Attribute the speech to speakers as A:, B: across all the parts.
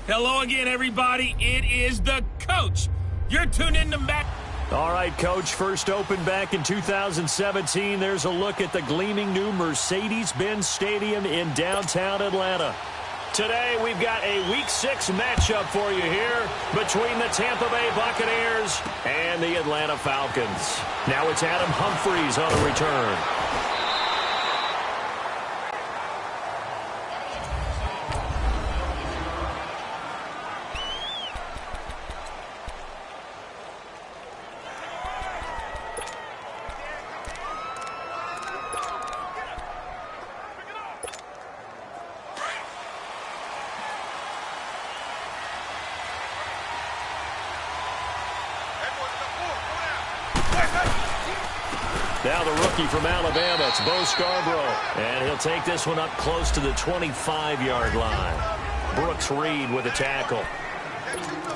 A: Hello again, everybody. It is the coach. You're tuned in to Madden.
B: All right, Coach, first opened back in 2017. There's a look at the gleaming new Mercedes-Benz Stadium in downtown Atlanta. Today, we've got a Week 6 matchup for you here between the Tampa Bay Buccaneers and the Atlanta Falcons. Now it's Adam Humphries on the return. Now the rookie from Alabama, it's Bo Scarborough. And he'll take this one up close to the 25-yard line. Brooks Reed with a tackle.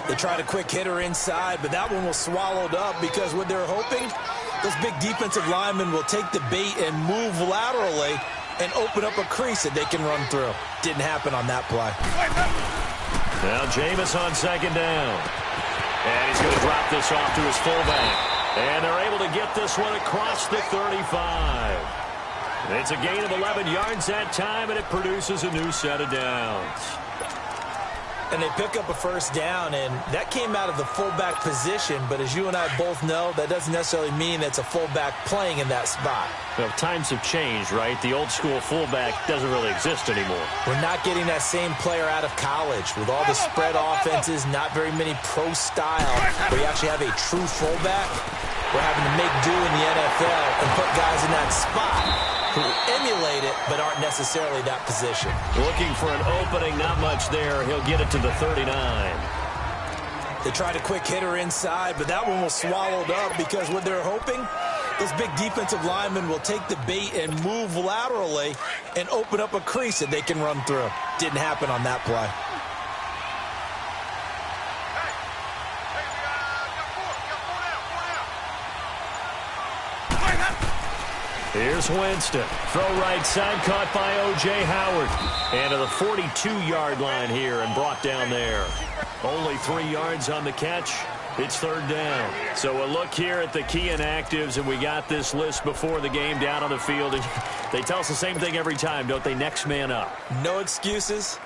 C: They tried a quick hitter inside, but that one was swallowed up because what they're hoping, those big defensive linemen will take the bait and move laterally and open up a crease that they can run through. Didn't happen on that play.
B: Now Jameis on second down. And he's going to drop this off to his fullback. And they're able to get this one across the 35. It's a gain of 11 yards that time, and it produces a new set of downs.
C: And they pick up a first down, and that came out of the fullback position. But as you and I both know, that doesn't necessarily mean it's a fullback playing in that spot.
B: Well, times have changed, right? The old school fullback doesn't really exist anymore.
C: We're not getting that same player out of college. With all the spread offenses, not very many pro style, where you actually have a true fullback. We're having to make do in the NFL and put guys in that spot who emulate it but aren't necessarily that position.
B: Looking for an opening, not much there. He'll get it to the 39.
C: They tried a quick hitter inside, but that one was swallowed up because what they're hoping, those big defensive linemen will take the bait and move laterally and open up a crease that they can run through. Didn't happen on that play.
B: Here's Winston. Throw right side, caught by O.J. Howard. And to the 42-yard line here and brought down there. Only 3 yards on the catch. It's third down. So a look here at the key inactives, and we got this list before the game down on the field. And they tell us the same thing every time, don't they? Next man up.
C: No excuses.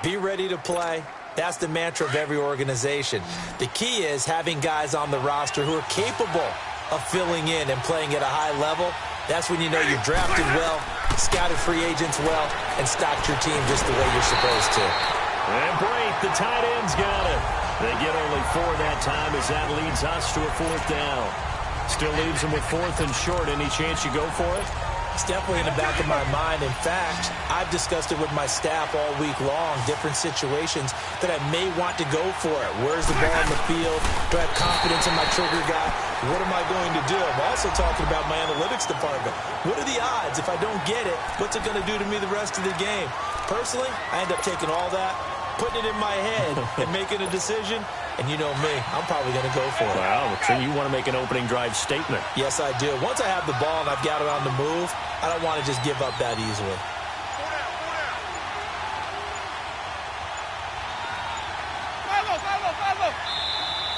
C: Be ready to play. That's the mantra of every organization. The key is having guys on the roster who are capable of filling in and playing at a high level. That's when you know you've drafted well, scouted free agents well, and stocked your team just the way you're supposed to.
B: And Brate, the tight end's got it. They get only 4 that time as that leads us to a fourth down. Still leaves them with fourth and short. Any chance you go for it?
C: It's definitely in the back of my mind. In fact, I've discussed it with my staff all week long, different situations that I may want to go for it. Where's the ball on the field? Do I have confidence in my trigger guy? What am I going to do? I'm also talking about my analytics department. What are the odds? If I don't get it, what's it going to do to me the rest of the game? Personally, I end up taking all that, putting it in my head, and making a decision. And you know me, I'm probably going to go for it.
B: Wow, so you want to make an opening drive statement.
C: Yes, I do. Once I have the ball and I've got it on the move, I don't want to just give up that easily.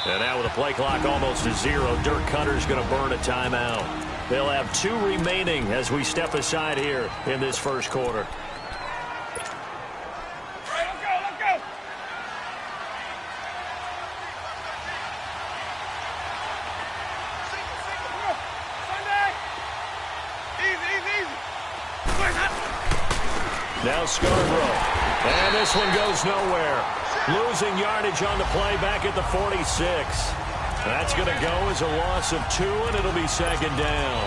B: And now with the play clock almost to 0, Dirk Cutter's going to burn a timeout. They'll have 2 remaining as we step aside here in this first quarter. Now Scarborough. And this one goes nowhere. Losing yardage on the play back at the 46. That's going to go as a loss of 2, and it'll be second down.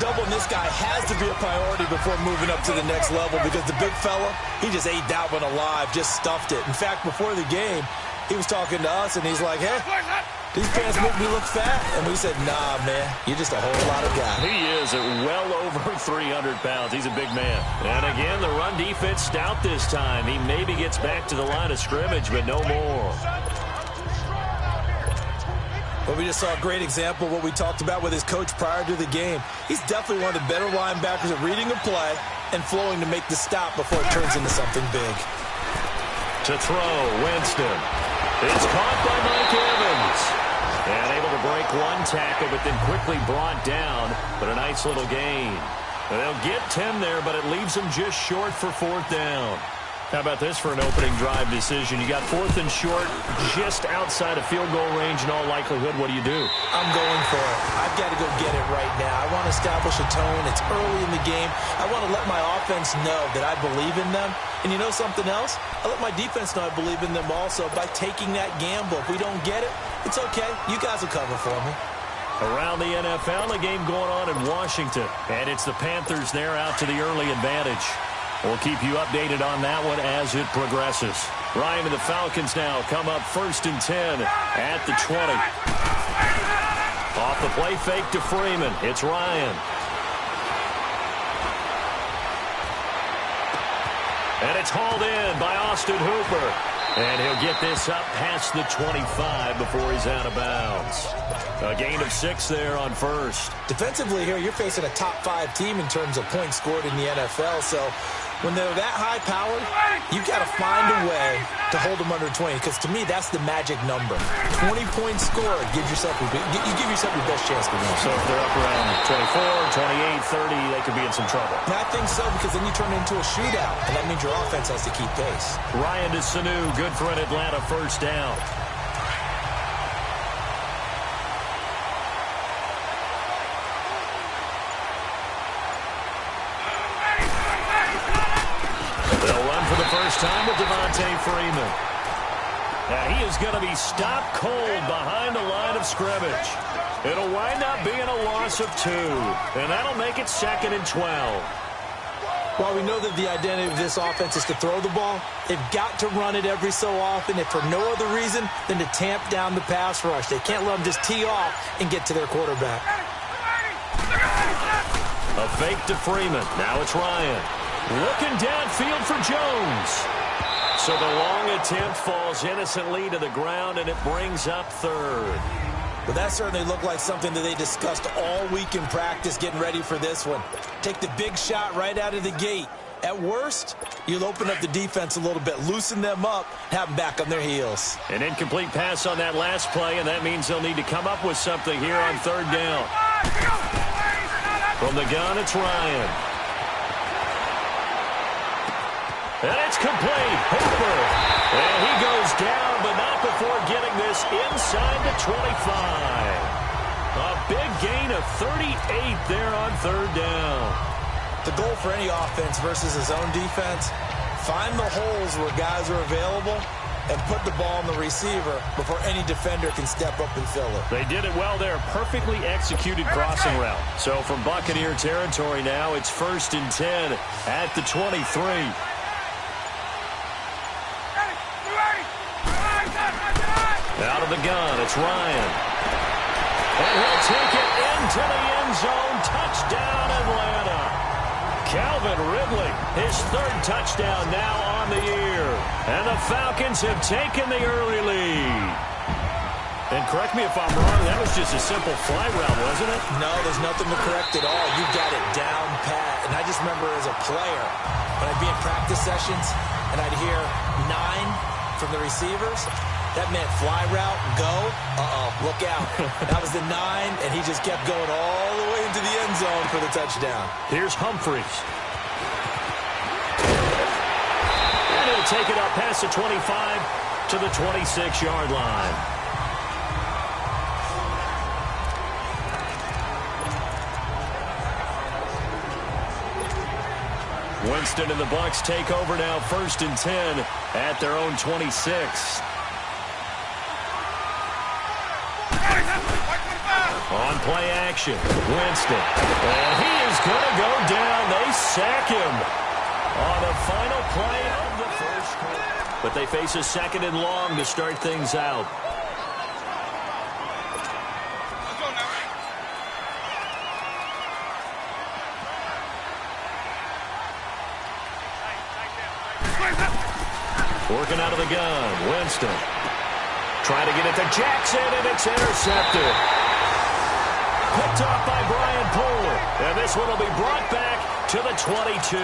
C: Doubling this guy has to be a priority before moving up to the next level because the big fella, he just ate that one alive, just stuffed it. In fact, before the game, he was talking to us, and he's like, hey, these pants make me look fat. And we said, nah, man, you're just a whole lot of guy.
B: He is at well over 300 pounds. He's a big man. And again, the run defense stout this time. He maybe gets back to the line of scrimmage, but no more.
C: But we just saw a great example of what we talked about with his coach prior to the game. He's definitely one of the better linebackers at reading a play and flowing to make the stop before it turns into something big.
B: To throw, Winston. It's caught by Mike Evans. And able to break one tackle, but then quickly brought down. But a nice little gain. They'll get 10 there, but it leaves them just short for 4th down. How about this for an opening drive decision? You got 4th and short, just outside of field goal range in all likelihood. What do you do?
C: I'm going for it. I've got to go get it right now. I want to establish a tone. It's early in the game. I want to let my offense know that I believe in them. And you know something else? I let my defense know I believe in them also by taking that gamble. If we don't get it, it's okay. You guys will cover for me.
B: Around the NFL, a game going on in Washington. And it's the Panthers there out to the early advantage. We'll keep you updated on that one as it progresses. Ryan and the Falcons now come up 1st and 10 at the 20. Off the play fake to Freeman. It's Ryan. And it's hauled in by Austin Hooper. And he'll get this up past the 25 before he's out of bounds. A gain of 6 there on 1st.
C: Defensively here, you're facing a top 5 team in terms of points scored in the NFL. So when they're that high-powered, you've got to find a way to hold them under 20. Because to me, that's the magic number. 20 points scored. You give yourself your best chance to win.
B: So if they're up around 24, 28, 30, they could be in some trouble.
C: And I think so, because then you turn it into a shootout. And that means your offense has to keep pace.
B: Ryan to Sanu, good for an Atlanta 1st down. First time with Devontae Freeman. And he is going to be stopped cold behind the line of scrimmage. It'll wind up being a loss of 2. And that'll make it 2nd and 12.
C: While we know that the identity of this offense is to throw the ball, they've got to run it every so often, if for no other reason than to tamp down the pass rush. They can't let them just tee off and get to their quarterback.
B: A fake to Freeman. Now it's Ryan. Looking downfield for Jones. So the long attempt falls innocently to the ground, and it brings up 3rd.
C: But that certainly looked like something that they discussed all week in practice getting ready for this one. Take the big shot right out of the gate. At worst, you'll open up the defense a little bit, loosen them up, have them back on their heels.
B: An incomplete pass on that last play, and that means they'll need to come up with something here on 3rd down. From the gun, it's Ryan. And it's complete. Hooper. And he goes down, but not before getting this inside the 25. A big gain of 38 there on 3rd down.
C: The goal for any offense versus his own defense, find the holes where guys are available and put the ball on the receiver before any defender can step up and fill it.
B: They did it well there. Perfectly executed crossing route. So from Buccaneer territory now, it's 1st and 10 at the 23. Out of the gun, it's Ryan. And he'll take it into the end zone. Touchdown, Atlanta. Calvin Ridley, his 3rd touchdown now on the year. And the Falcons have taken the early lead. And correct me if I'm wrong, that was just a simple fly route, wasn't it?
C: No, there's nothing to correct at all. You got it down pat. And I just remember as a player, when I'd be in practice sessions and I'd hear 9 from the receivers, that meant fly route, go, look out. That was the 9, and he just kept going all the way into the end zone for the touchdown.
B: Here's Humphries. And he'll take it up past the 25 to the 26-yard line. Winston and the Bucs take over now, 1st and 10 at their own 26. On play action, Winston. And he is going to go down. They sack him on the final play of the 1st quarter. But they face a 2nd and long to start things out. Working out of the gun, Winston. Trying to get it to Jackson, and it's intercepted. Picked off by Brian Poole. And this one will be brought back to the 22.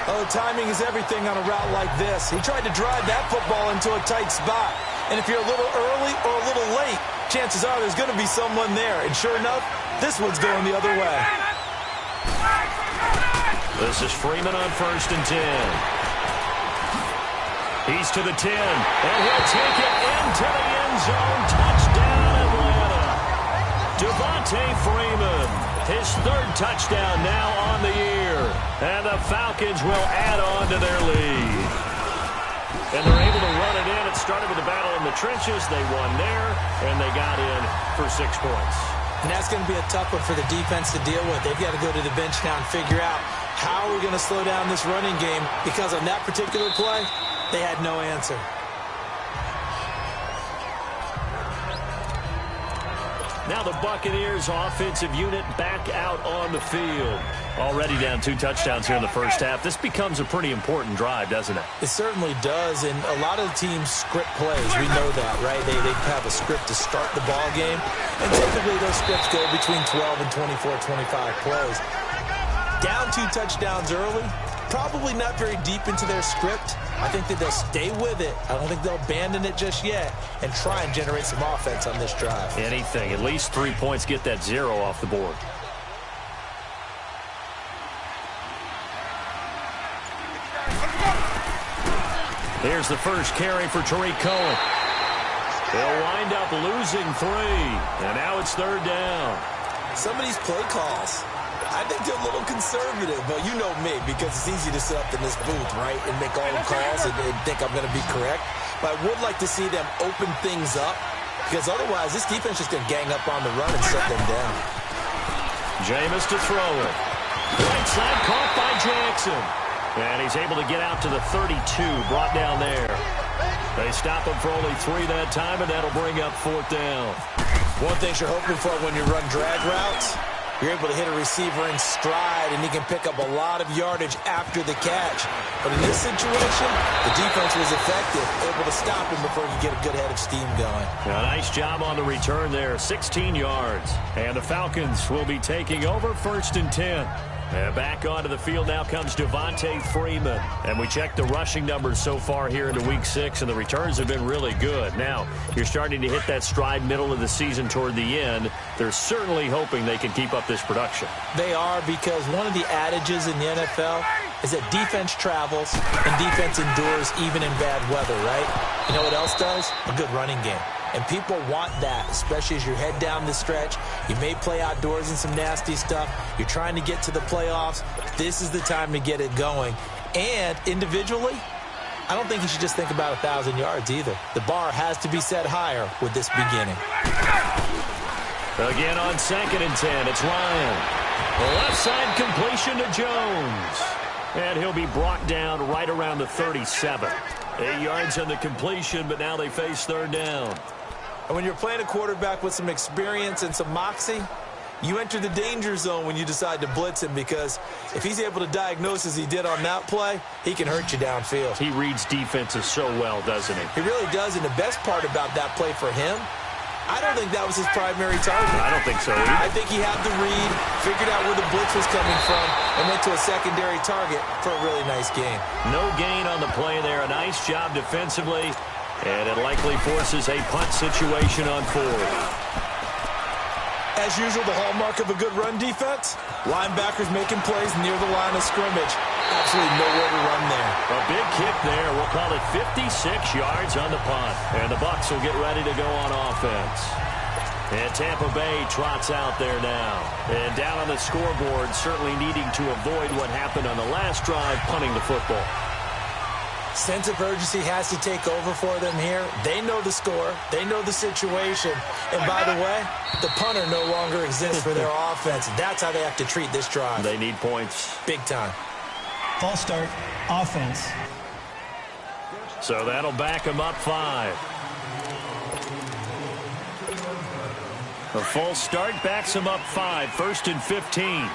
C: Oh, timing is everything on a route like this. He tried to drive that football into a tight spot. And if you're a little early or a little late, chances are there's going to be someone there. And sure enough, this one's going the other way.
B: This is Freeman on 1st and 10. He's to the 10, and he'll take it into the end zone. Touchdown, Atlanta. Devontae Freeman, his 3rd touchdown now on the year. And the Falcons will add on to their lead. And they're able to run it in. It started with a battle in the trenches. They won there, and they got in for 6 points.
C: And that's going to be a tough one for the defense to deal with. They've got to go to the bench now and figure out how we're going to slow down this running game, because on that particular play, they had no answer.
B: Now the Buccaneers offensive unit back out on the field. Already down 2 touchdowns here in the first half. This becomes a pretty important drive, doesn't it?
C: It certainly does, and a lot of the teams script plays. We know that, right? They have a script to start the ball game, and typically those scripts go between 12 and 24, 25 plays. Down 2 touchdowns early, probably not very deep into their script. I think that they'll stay with it. I don't think they'll abandon it just yet and try and generate some offense on this drive.
B: Anything. At least 3 points, get that 0 off the board. Here's the first carry for Tariq Cohen. They'll wind up losing 3, and now it's 3rd down.
C: Some of these play calls, I think they're a little conservative, but you know me, because it's easy to sit up in this booth, right, and make all the calls and think I'm going to be correct. But I would like to see them open things up, because otherwise this defense is going to gang up on the run and shut them down.
B: Jameis to throw it. Right side caught by Jackson. And he's able to get out to the 32, brought down there. They stop him for only 3 that time, and that'll bring up 4th down.
C: One thing you're hoping for when you run drag routes, you're able to hit a receiver in stride, and he can pick up a lot of yardage after the catch. But in this situation, the defense was effective, able to stop him before he could get a good head of steam going.
B: A nice job on the return there, 16 yards. And the Falcons will be taking over 1st and 10. And back onto the field now comes Devontae Freeman. And we checked the rushing numbers so far here into Week 6, and the returns have been really good. Now, you're starting to hit that stride middle of the season toward the end. They're certainly hoping they can keep up this production.
C: They are, because one of the adages in the NFL is that defense travels and defense endures even in bad weather, right? You know what else does? A good running game. And people want that, especially as you head down the stretch. You may play outdoors in some nasty stuff. You're trying to get to the playoffs. This is the time to get it going. And individually, I don't think you should just think about 1,000 yards either. The bar has to be set higher with this beginning.
B: Again on 2nd and 10, it's Ryan. The left side completion to Jones. And he'll be brought down right around the 37. 8 yards on the completion, but now they face 3rd down.
C: And when you're playing a quarterback with some experience and some moxie, you enter the danger zone when you decide to blitz him, because if he's able to diagnose as he did on that play, he can hurt you downfield.
B: He reads defenses so well, doesn't he?
C: He really does, and the best part about that play for him, I don't think that was his primary target.
B: I don't think so either.
C: I think he had the read, figured out where the blitz was coming from, and went to a secondary target for a really nice gain.
B: No gain on the play there. A nice job defensively, and it likely forces a punt situation on 4th.
C: As usual, the hallmark of a good run defense, linebackers making plays near the line of scrimmage. Absolutely nowhere to run there.
B: A big kick there. We'll call it 56 yards on the punt. And the Bucs will get ready to go on offense. And Tampa Bay trots out there now. And down on the scoreboard, certainly needing to avoid what happened on the last drive, punting the football.
C: Sense of urgency has to take over for them here. They know the score. They know the situation. And by the way, the punter no longer exists for their offense. That's how they have to treat this drive.
B: They need points.
C: Big time.
D: False start, offense.
B: So that'll back them up 5. A false start backs them up 5. 1st and 15.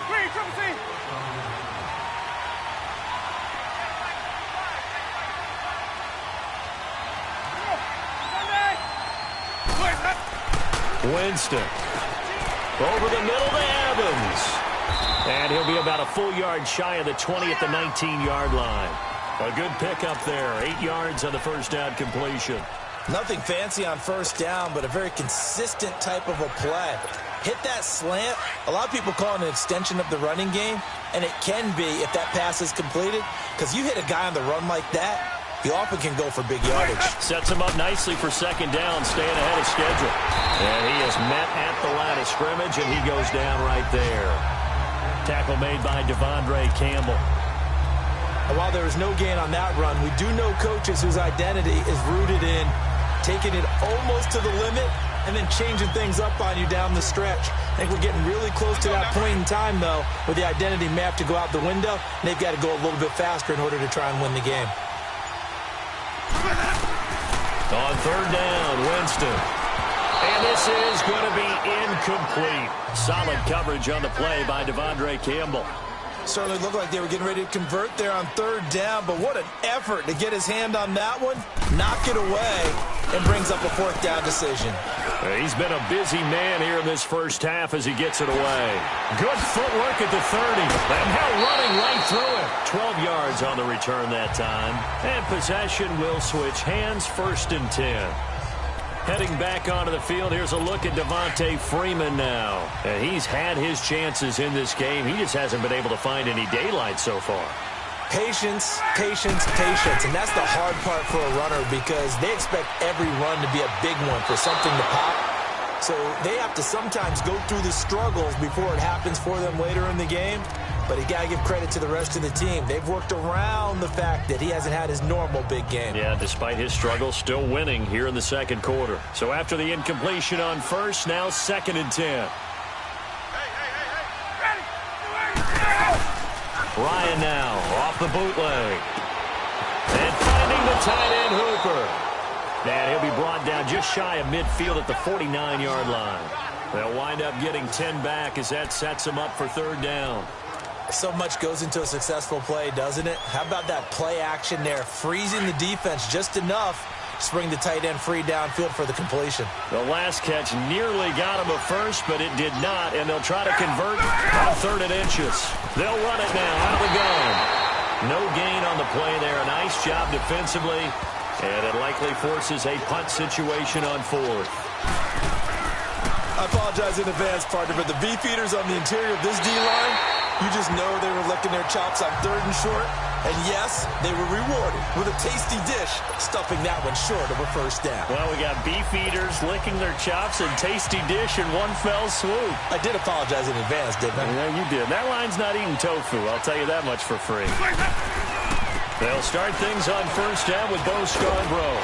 B: Winston. Over the middle to Evans. And he'll be about a full yard shy of the 20 at the 19-yard line. A good pickup there. 8 yards on the first down completion.
C: Nothing fancy on first down, but a very consistent type of a play. Hit that slant. A lot of people call it an extension of the running game, and it can be if that pass is completed, because you hit a guy on the run like that, he often can go for big yardage.
B: Sets him up nicely for second down, staying ahead of schedule. And he is met at the line of scrimmage, and he goes down right there. Tackle made by Devondre Campbell.
C: And while there is no gain on that run, we do know coaches whose identity is rooted in taking it almost to the limit and then changing things up on you down the stretch. I think we're getting really close to that point in time, though, where the identity may have to go out the window, and they've got to go a little bit faster in order to try and win the game.
B: On third down, Winston. And this is going to be incomplete. Solid coverage on the play by Devondre Campbell.
C: Certainly looked like they were getting ready to convert there on third down, but what an effort to get his hand on that one, knock it away, and brings up a fourth down decision.
B: He's been a busy man here in this first half as he gets it away. Good footwork at the 30, and now running right through it. 12 yards on the return that time, and possession will switch hands, 1st and 10. Heading back onto the field, here's a look at Devontae Freeman now. And he's had his chances in this game. He just hasn't been able to find any daylight so far.
C: Patience, patience, patience. And that's the hard part for a runner because they expect every run to be a big one for something to pop. So they have to sometimes go through the struggles before it happens for them later in the game. But you got to give credit to the rest of the team. They've worked around the fact that he hasn't had his normal big game.
B: Yeah, despite his struggles, still winning here in the second quarter. So after the incompletion on first, now 2nd and 10. Ryan now off the bootleg. And finding the tight end Hooper. And he'll be brought down just shy of midfield at the 49-yard line. They'll wind up getting 10 back as that sets them up for third down.
C: So much goes into a successful play, doesn't it? How about that play action there, freezing the defense just enough to bring the tight end free downfield for the completion.
B: The last catch nearly got him a first, but it did not, and they'll try to convert on 3rd and inches. They'll run it now out of the gun. No gain on the play there. A nice job defensively, and it likely forces a punt situation on 4th.
C: I apologize in advance, partner, but the beefeaters on the interior of this D-line, you just know they were licking their chops on 3rd and short. And yes, they were rewarded with a tasty dish, stuffing that one short of a first down.
B: Well, we got beefeaters licking their chops and tasty dish in one fell swoop.
C: I did apologize in advance, didn't I?
B: Yeah, you did. That line's not eating tofu, I'll tell you that much for free. They'll start things on first down with Bo Scarborough.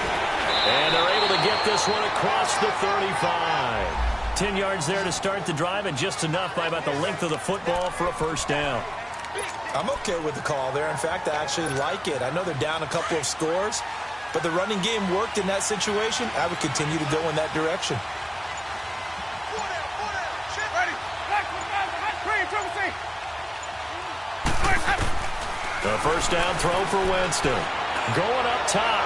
B: And they're able to get this one across the 35. 10 yards there to start the drive, and just enough by about the length of the football for a first down.
C: I'm okay with the call there. In fact, I actually like it. I know they're down a couple of scores, but the running game worked in that situation. I would continue to go in that direction.
B: The first down throw for Winston. Going up top.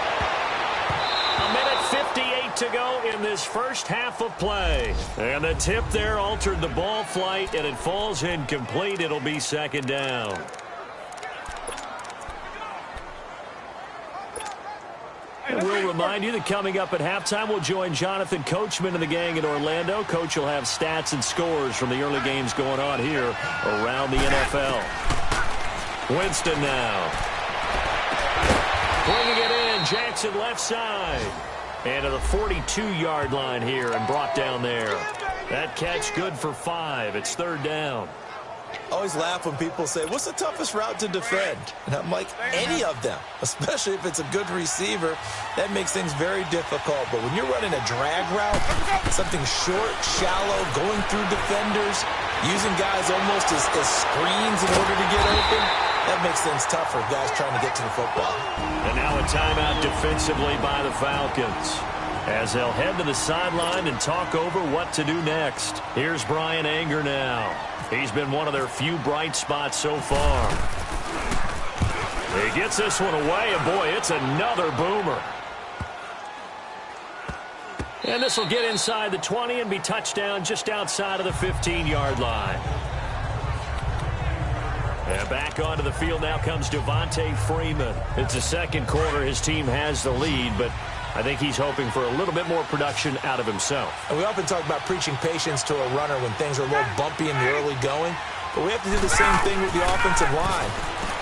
B: A minute 58 to go in this first half of play. And the tip there altered the ball flight, and it falls incomplete. It'll be 2nd down. And we'll remind you that coming up at halftime, we'll join Jonathan Coachman and the gang in Orlando. Coach will have stats and scores from the early games going on here around the NFL. Winston now. Bringing it in, Jackson left side. And to the 42-yard line here and brought down there. That catch good for 5. It's 3rd down.
C: I always laugh when people say, what's the toughest route to defend? And I'm like, any of them, especially if it's a good receiver. That makes things very difficult. But when you're running a drag route, something short, shallow, going through defenders, using guys almost as screens in order to get open, that makes things tougher, guys trying to get to the football. And
B: now a timeout defensively by the Falcons, as they'll head to the sideline and talk over what to do next. Here's Brian Anger now. He's been one of their few bright spots so far. He gets this one away, and boy, it's another boomer. And this will get inside the 20 and be touchdown just outside of the 15-yard line. Back onto the field now comes Devontae Freeman. It's the second quarter. His team has the lead, but I think he's hoping for a little bit more production out of himself.
C: And we often talk about preaching patience to a runner when things are a little bumpy in the early going, but we have to do the same thing with the offensive line.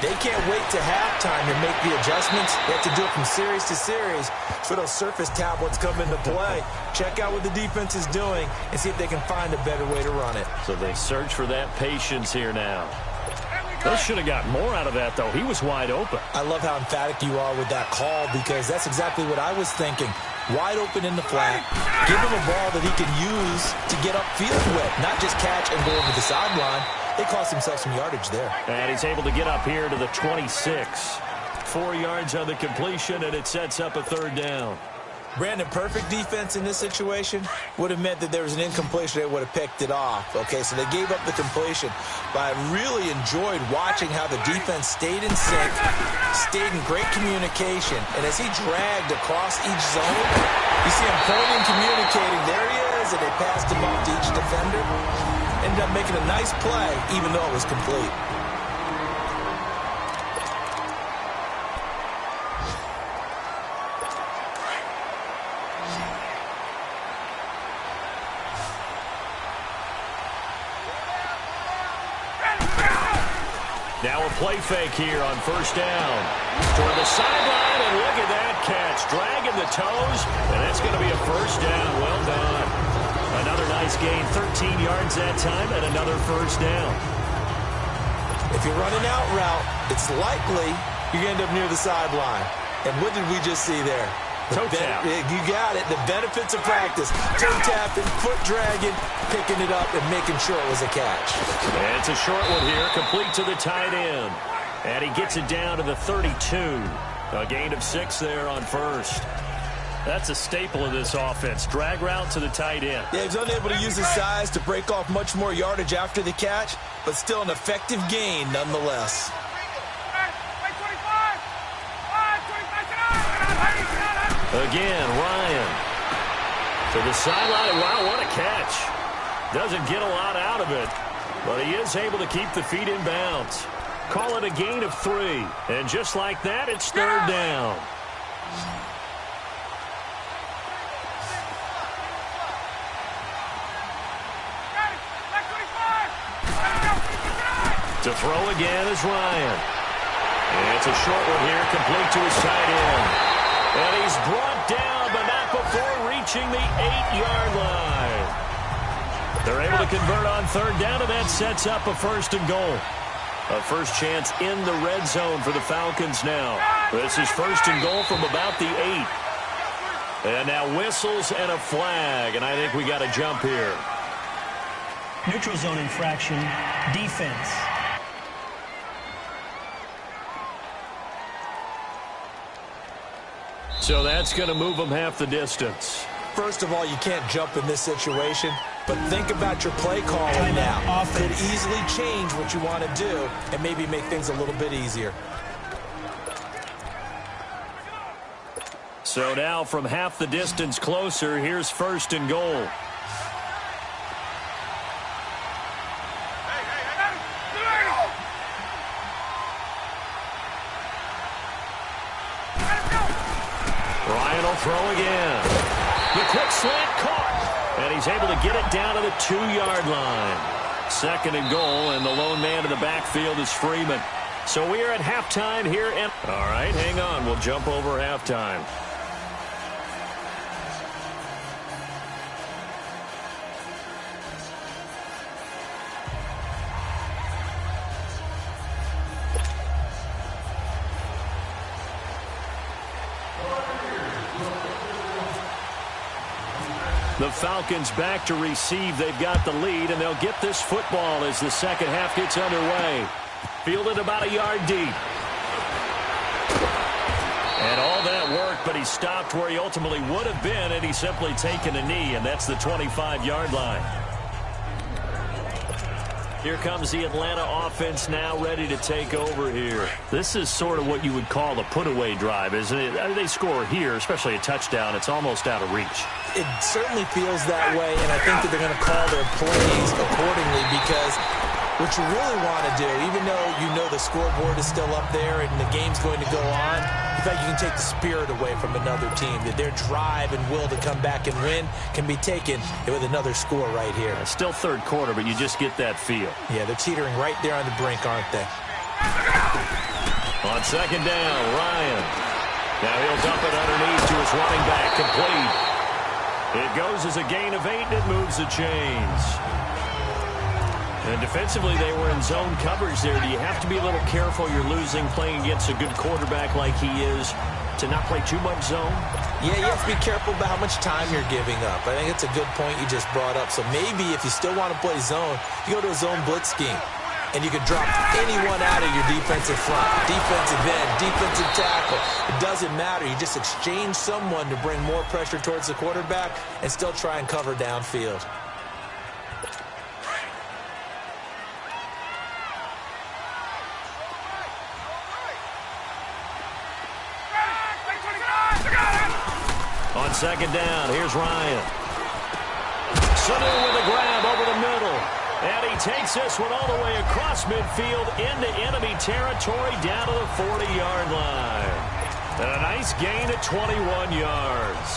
C: They can't wait to halftime to make the adjustments. They have to do it from series to series so those surface tablets come into play. Check out what the defense is doing and see if they can find a better way to run it.
B: So they search for that patience here now. They should have got more out of that, though. He was wide open.
C: I love how emphatic you are with that call because that's exactly what I was thinking. Wide open in the flat. Give him a ball that he can use to get upfield with, not just catch and go over the sideline. They cost himself some yardage there.
B: And he's able to get up here to the 26. 4 yards on the completion, and it sets up a third down.
C: Brandon, perfect defense in this situation would have meant that there was an incompletion. They would have picked it off. Okay, so they gave up the completion. But I really enjoyed watching how the defense stayed in sync, stayed in great communication. And as he dragged across each zone, you see him pointing, communicating. There he is, and they passed him off to each defender. Ended up making a nice play, even though it was complete.
B: Now a play fake here on first down. Toward the sideline, and look at that catch. Dragging the toes, and that's going to be a first down. Well done. Another nice gain, 13 yards that time, and another first down.
C: If you're running out route, it's likely you're going to end up near the sideline. And what did we just see there?
B: Toe tap.
C: You got it. The benefits of practice. Toe tapping, foot dragging, picking it up, and making sure it was a catch.
B: And it's a short one here, complete to the tight end. And he gets it down to the 32. A gain of 6 there on first. That's a staple of this offense. Drag route to the tight end.
C: Yeah, he's unable to use his size to break off much more yardage after the catch, but still an effective gain nonetheless.
B: Again, Ryan. To the sideline. Wow, what a catch. Doesn't get a lot out of it, but he is able to keep the feet in bounds. Call it a gain of 3. And just like that, it's third down. To throw again is Ryan. And it's a short one here, complete to his tight end. And he's brought down, but not before reaching the 8-yard line. They're able to convert on third down, and that sets up a first and goal. A first chance in the red zone for the Falcons now. This is first and goal from about the 8. And now whistles and a flag, and I think we got a jump here.
D: Neutral zone infraction, defense.
B: So that's going to move them half the distance.
C: First of all, you can't jump in this situation, but think about your play calling now. Could easily change what you want to do and maybe make things a little bit easier.
B: So now from half the distance closer, here's first and goal. Ryan will throw again. The quick slant caught, and he's able to get it down to the 2-yard line. Second and goal, and the lone man in the backfield is Freeman. So we are at halftime here. All right, hang on. We'll jump over halftime. The Falcons back to receive. They've got the lead, and they'll get this football as the second half gets underway. Fielded about a yard deep. And all that work, but he stopped where he ultimately would have been, and he's simply taken a knee, and that's the 25-yard line. Here comes the Atlanta offense now ready to take over here. This is sort of what you would call a put-away drive, isn't it? I mean, they score here, especially a touchdown. It's almost out of reach.
C: It certainly feels that way, and I think that they're going to call their plays accordingly because What you really want to do, even though you know the scoreboard is still up there and the game's going to go on, in fact, you can take the spirit away from another team, that their drive and will to come back and win can be taken with another score right here.
B: Still third quarter, but you just get that feel.
C: Yeah, they're teetering right there on the brink, aren't they?
B: On second down, Ryan. Now he'll dump it underneath to his running back, complete. It goes as a gain of 8, and it moves the chains. And defensively, they were in zone coverage there. Do you have to be a little careful? You're losing playing against a good quarterback like he is to not play too much zone?
C: Yeah, you have to be careful about how much time you're giving up. I think it's a good point you just brought up. So maybe if you still want to play zone, you go to a zone blitz scheme. And you can drop anyone out of your defensive front, defensive end, defensive tackle. It doesn't matter. You just exchange someone to bring more pressure towards the quarterback and still try and cover downfield.
B: On second down, here's Ryan. Sanu with a grab over the middle. And he takes this one all the way across midfield into enemy territory down to the 40-yard line. And a nice gain of 21 yards.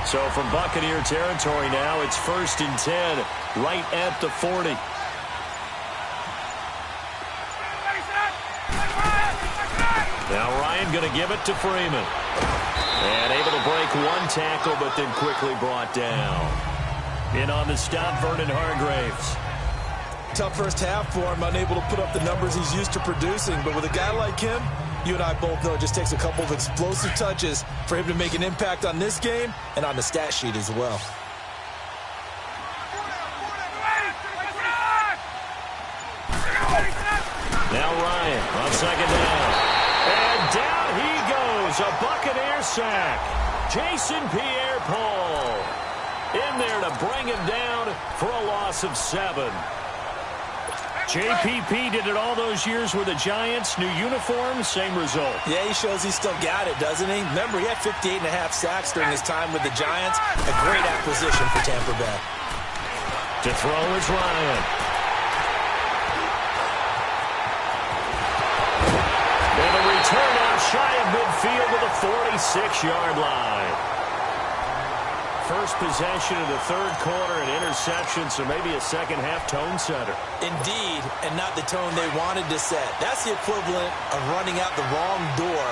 B: So from Buccaneer territory now, it's 1st and 10 right at the 40. Now Ryan going to give it to Freeman. And able to break one tackle, but then quickly brought down. In on the stop, Vernon Hargraves.
C: Tough first half for him, unable to put up the numbers he's used to producing. But with a guy like him, you and I both know it just takes a couple of explosive touches for him to make an impact on this game and on the stat sheet as well.
B: Now Ryan on second down. And down he goes. A Buccaneer sack. Jason Pierre-Paul in there to bring him down for a loss of 7. JPP did it all those years with the Giants. New uniform, same result.
C: Yeah, he shows he still got it, doesn't he? Remember, he had 58.5 sacks during his time with the Giants. A great acquisition for Tampa Bay.
B: To throw is Ryan. And a return out shy of midfield to the 46-yard line. First possession of the third quarter, an interception, so maybe a second-half tone setter.
C: Indeed, and not the tone they wanted to set. That's the equivalent of running out the wrong door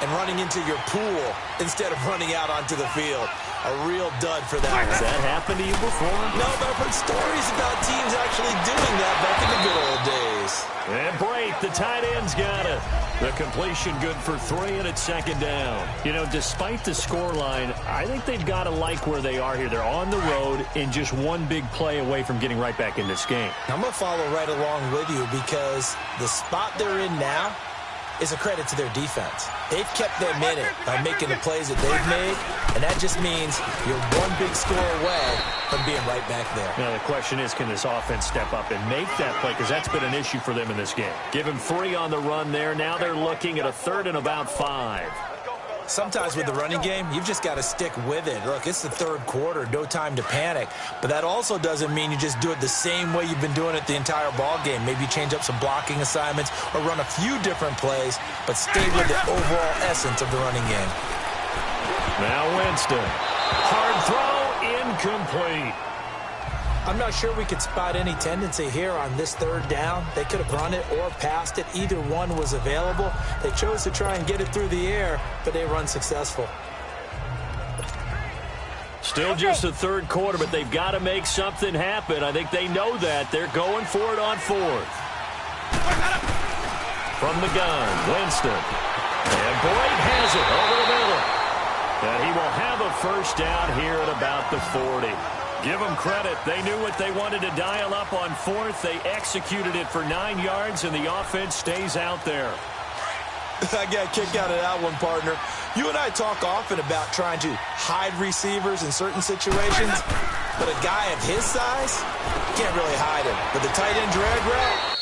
C: and running into your pool instead of running out onto the field. A real dud for that.
B: Has that happened to you before?
C: No, but I've heard stories about teams actually doing that back in the good old days.
B: And Brate, the tight end's got it. The completion good for 3, and it's second down. You know, despite the scoreline, I think they've got to like where they are here. They're on the road and just one big play away from getting right back in this game.
C: I'm going to follow right along with you because the spot they're in now is a credit to their defense. They've kept them in it by making the plays that they've made, and that just means you're one big score away from being right back there.
B: Now, the question is, can this offense step up and make that play? Because that's been an issue for them in this game. Give them 3 on the run there. Now they're looking at a 3rd and about 5.
C: Sometimes with the running game, you've just got to stick with it. Look, it's the third quarter, no time to panic. But that also doesn't mean you just do it the same way you've been doing it the entire ball game. Maybe change up some blocking assignments or run a few different plays, but stay with the overall essence of the running game.
B: Now Winston. Hard throw, incomplete.
C: I'm not sure we could spot any tendency here on this third down. They could have run it or passed it. Either one was available. They chose to try and get it through the air, but they were unsuccessful.
B: Still just the third quarter, but they've got to make something happen. I think they know that. They're going for it on 4th. From the gun, Winston. And Boyd has it over the middle. And he will have a first down here at about the 40. Give them credit. They knew what they wanted to dial up on 4th. They executed it for 9 yards, and the offense stays out there.
C: I got a kick out of that one, partner. You and I talk often about trying to hide receivers in certain situations, but a guy of his size, can't really hide him. But the tight end drag route,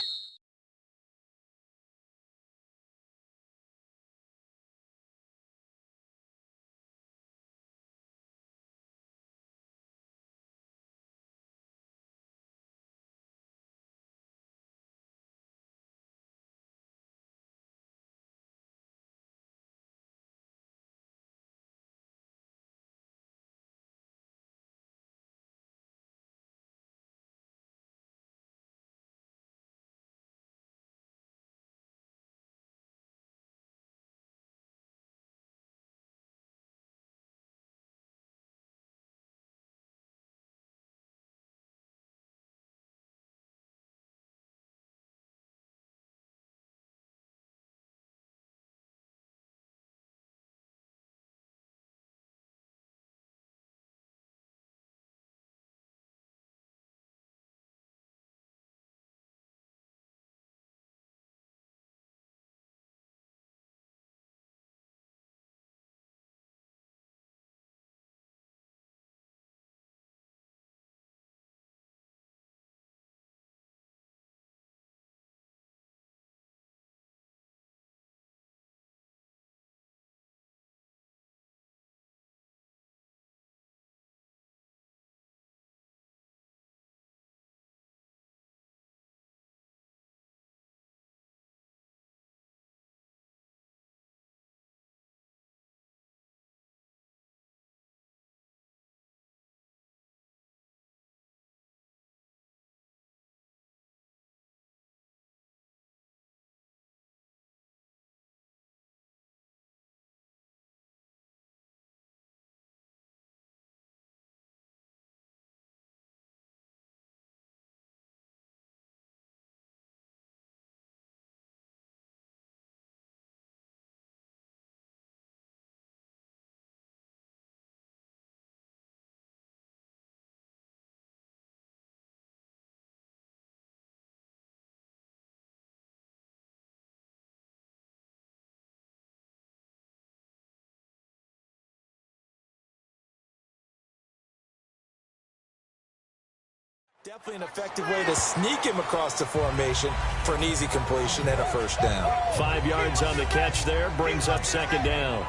C: Definitely an effective way to sneak him across the formation for an easy completion and a first down.
B: 5 yards on the catch there, brings up second down.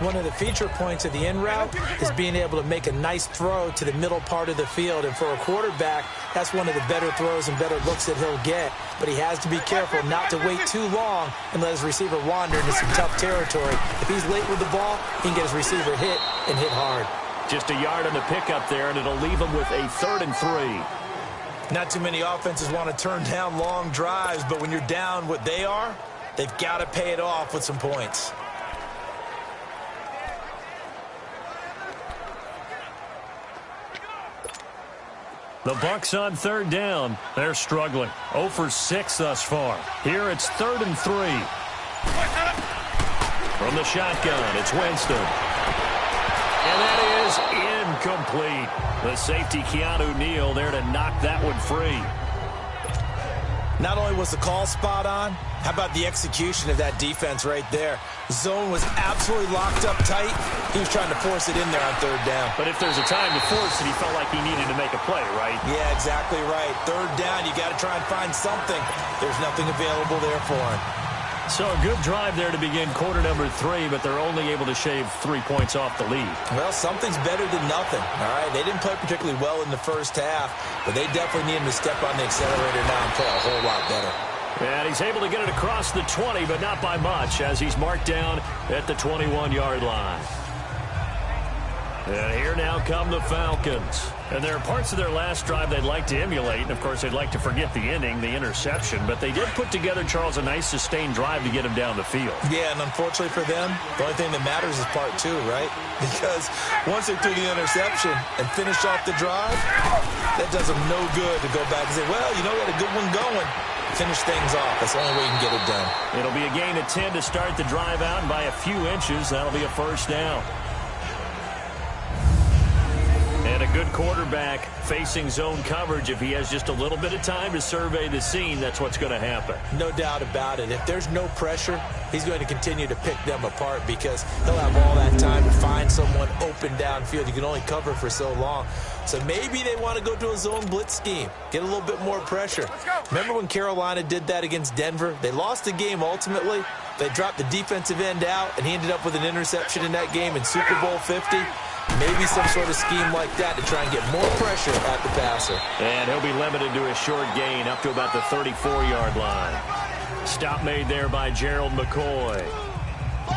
C: One of the feature points of the in route is being able to make a nice throw to the middle part of the field. And for a quarterback, that's one of the better throws and better looks that he'll get. But he has to be careful not to wait too long and let his receiver wander into some tough territory. If he's late with the ball, he can get his receiver hit and hit hard.
B: Just a yard on the pickup there, and it'll leave him with a 3rd and 3.
C: Not too many offenses want to turn down long drives, but when you're down what they are, they've got to pay it off with some points.
B: The Bucs on 3rd down. They're struggling. 0 for 6 thus far. Here it's 3rd and 3. From the shotgun, it's Winston. And that is incomplete. The safety, Keanu Neal, there to knock that one free.
C: Not only was the call spot on, how about the execution of that defense right there? Zone was absolutely locked up tight. He was trying to force it in there on 3rd down.
B: But if there's a time to force it, he felt like he needed to make a play, right?
C: Yeah, exactly right. 3rd down, you got to try and find something. There's nothing available there for him.
B: So a good drive there to begin quarter number 3, but they're only able to shave 3 points off the lead.
C: Well, something's better than nothing, all right? They didn't play particularly well in the first half, but they definitely need him to step on the accelerator now and play a whole lot better.
B: And he's able to get it across the 20, but not by much, as he's marked down at the 21-yard line. And here now come the Falcons. And there are parts of their last drive they'd like to emulate. And, of course, they'd like to forget the inning, the interception. But they did put together, Charles, a nice sustained drive to get him down the field.
C: Yeah, and unfortunately for them, the only thing that matters is part 2, right? Because once they threw the interception and finished off the drive, that does them no good to go back and say, well, you know, we had a good one going. Finish things off. That's the only way you can get it done.
B: It'll be a gain of 10 to start the drive out, and by a few inches, that'll be a first down. And a good quarterback facing zone coverage. If he has just a little bit of time to survey the scene, that's what's going to happen.
C: No doubt about it. If there's no pressure, he's going to continue to pick them apart because he'll have all that time to find someone open downfield. You can only cover for so long. So maybe they want to go to a zone blitz scheme, get a little bit more pressure. Remember when Carolina did that against Denver? They lost the game ultimately. They dropped the defensive end out, and he ended up with an interception in that game in Super Bowl 50. Maybe some sort of scheme like that to try and get more pressure at the passer.
B: And he'll be limited to a short gain up to about the 34-yard line. Stop made there by Gerald McCoy.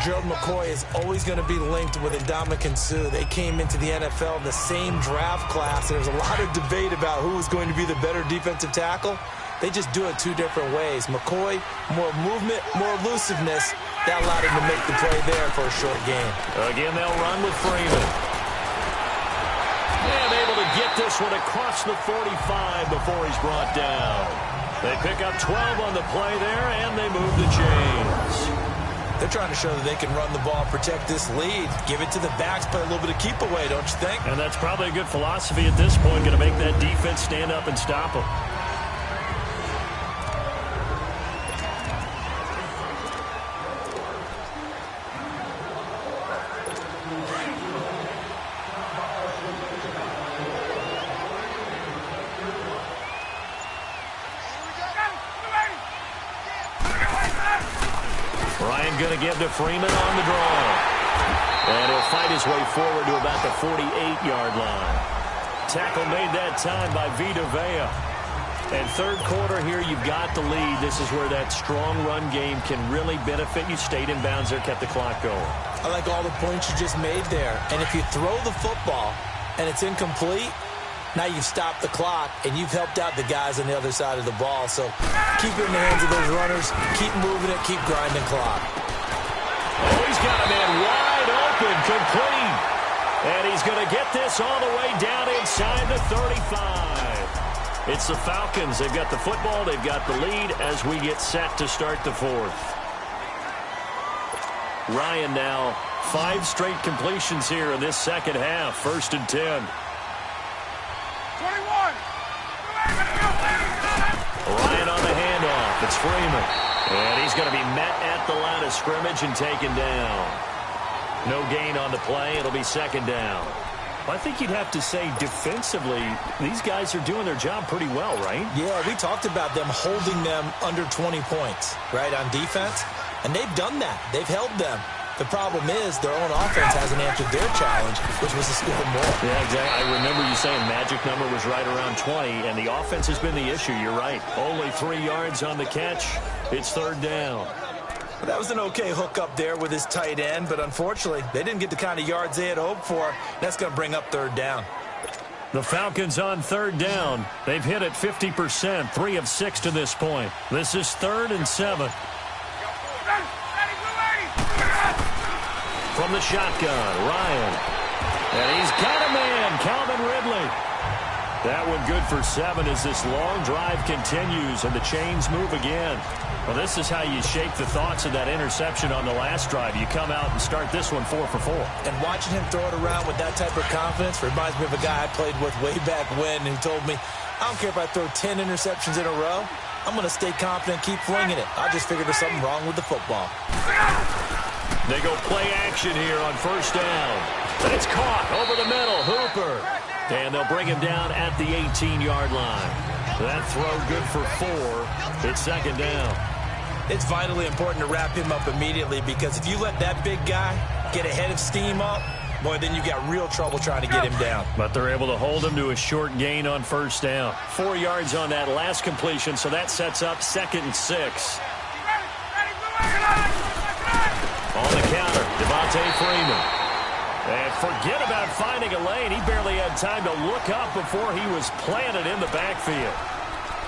C: Gerald McCoy is always going to be linked with Ndamukong Suh. They came into the NFL in the same draft class. There's a lot of debate about who was going to be the better defensive tackle. They just do it 2 different ways. McCoy, more movement, more elusiveness. That allowed him to make the play there for a short gain.
B: Again, they'll run with Freeman. And able to get this one across the 45 before he's brought down. They pick up 12 on the play there, and they move the chains.
C: They're trying to show that they can run the ball, protect this lead, give it to the backs, play a little bit of keep away, don't you think?
B: And that's probably a good philosophy at this point, going to make that defense stand up and stop them. Going to give to Freeman on the draw. And he'll fight his way forward to about the 48-yard line. Tackle made that time by Vita Vea. And 3rd quarter here, you've got the lead. This is where that strong run game can really benefit you. Stayed in bounds there, kept the clock going.
C: I like all the points you just made there. And if you throw the football and it's incomplete, now you've stopped the clock, and you've helped out the guys on the other side of the ball. So keep it in the hands of those runners. Keep moving it. Keep grinding clock.
B: Oh, he's got a man wide open, complete. And he's going to get this all the way down inside the 35. It's the Falcons. They've got the football. They've got the lead as we get set to start the 4th. Ryan now, 5 straight completions here in this second half. 1st and 10. Ryan on the handoff. It's Freeman. And he's going to be met at the line of scrimmage and taken down. No gain on the play. It'll be 2nd down. I think you'd have to say defensively, these guys are doing their job pretty well, right?
C: Yeah, we talked about them holding them under 20 points, right, on defense. And they've done that. They've held them. The problem is their own offense hasn't answered their challenge, which was to score more.
B: Yeah, exactly. I remember you saying magic number was right around 20, and the offense has been the issue. You're right. Only 3 yards on the catch. It's third down.
C: That was an okay hook up there with his tight end, but unfortunately, they didn't get the kind of yards they had hoped for. That's going to bring up third down.
B: The Falcons on third down. They've hit it 50%, 3 of 6 to this point. This is 3rd and 7. From the shotgun, Ryan. And he's got a man, Calvin Ridley. That one good for 7 as this long drive continues and the chains move again. Well, this is how you shake the thoughts of that interception on the last drive. You come out and start this one 4 for 4.
C: And watching him throw it around with that type of confidence reminds me of a guy I played with way back when who told me, I don't care if I throw 10 interceptions in a row. I'm going to stay confident and keep flinging it. I just figured there's something wrong with the football.
B: They go play action here on first down. It's caught over the middle. Hooper. And they'll bring him down at the 18-yard line. That throw good for 4. It's second down.
C: It's vitally important to wrap him up immediately because if you let that big guy get ahead of steam up, boy, then you got real trouble trying to get him down.
B: But they're able to hold him to a short gain on first down. 4 yards on that last completion, so that sets up 2nd and 6. On the counter, Devontae Freeman. And forget about finding a lane. He barely had time to look up before he was planted in the backfield.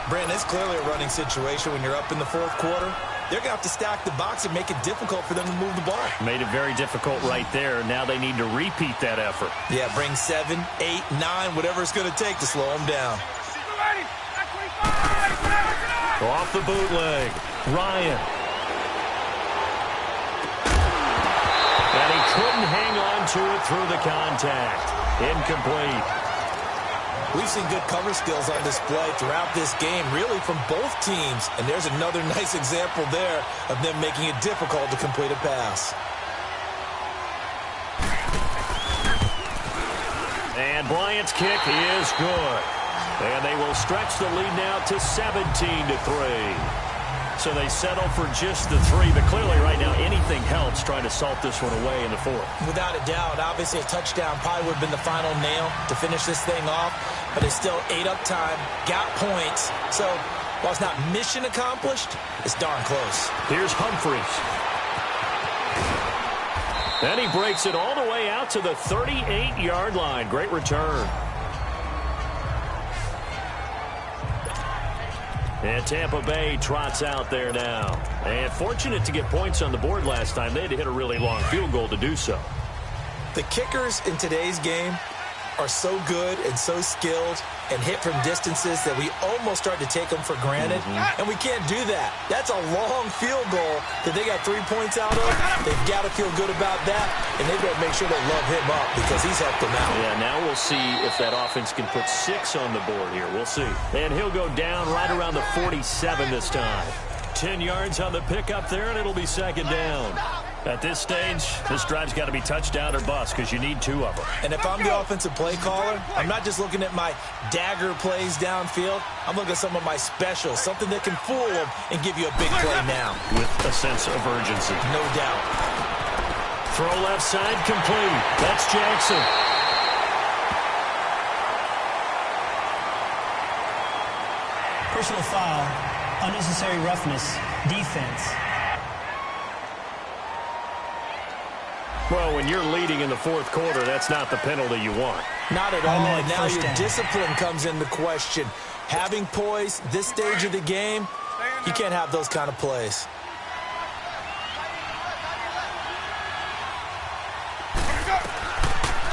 C: Brandon, it's clearly a running situation when you're up in the 4th quarter. They're going to have to stack the box and make it difficult for them to move the ball.
B: Made it very difficult right there. Now they need to repeat that effort.
C: Yeah, bring 7, 8, 9, whatever it's going to take to slow them down.
B: Off the bootleg, Ryan. And he couldn't hang on to it through the contact. Incomplete.
C: We've seen good cover skills on display throughout this game, really from both teams. And there's another nice example there of them making it difficult to complete a pass.
B: And Bryant's kick is good. And they will stretch the lead now to 17-3. So they settle for just the 3, but clearly right now anything helps trying to salt this one away in the 4th.
C: Without a doubt, obviously a touchdown probably would have been the final nail to finish this thing off, but it's still 8 up time, got points. So while it's not mission accomplished, it's darn close.
B: Here's Humphries. And he breaks it all the way out to the 38-yard line. Great return. And Tampa Bay trots out there now. And fortunate to get points on the board last time. They had to hit a really long field goal to do so.
C: The kickers in today's game are so good and so skilled and hit from distances that we almost start to take them for granted. And we can't do that. That's a long field goal that they got 3 points out of. They've got to feel good about that, and they've got to make sure they love him up because he's helped them out.
B: Yeah, now we'll see if that offense can put 6 on the board here. We'll see. And he'll go down right around the 47 this time. 10 yards on the pickup there, and it'll be second down. At this stage, this drive's got to be touchdown or bust because you need 2 of them.
C: And if I'm the offensive play caller, I'm not just looking at my dagger plays downfield. I'm looking at some of my specials, something that can fool them and give you a big play now.
B: With a sense of urgency.
C: No doubt.
B: Throw left side complete. That's Jackson.
D: Personal foul, unnecessary roughness, defense.
B: Well, when you're leading in the 4th quarter, that's not the penalty you want.
C: Not at all, and now your
D: down.
C: Discipline comes into question. Having poise, this stage of the game, you can't have those kind of plays.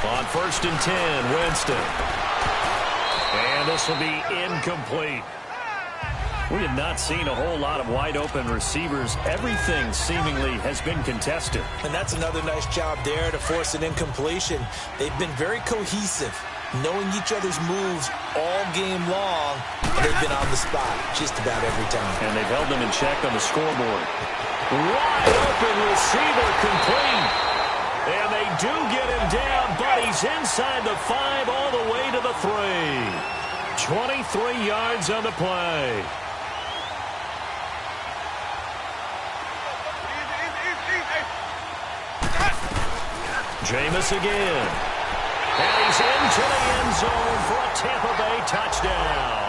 B: On 1st and 10, Winston. And this will be incomplete. We have not seen a whole lot of wide-open receivers. Everything seemingly has been contested.
C: And that's another nice job there to force an incompletion. They've been very cohesive, knowing each other's moves all game long, and they've been on the spot just about every time.
B: And they've held them in check on the scoreboard. Wide open receiver complete. And they do get him down, but he's inside the 5 all the way to the 3. 23 yards on the play. Jameis again. And he's into the end zone for a Tampa Bay touchdown.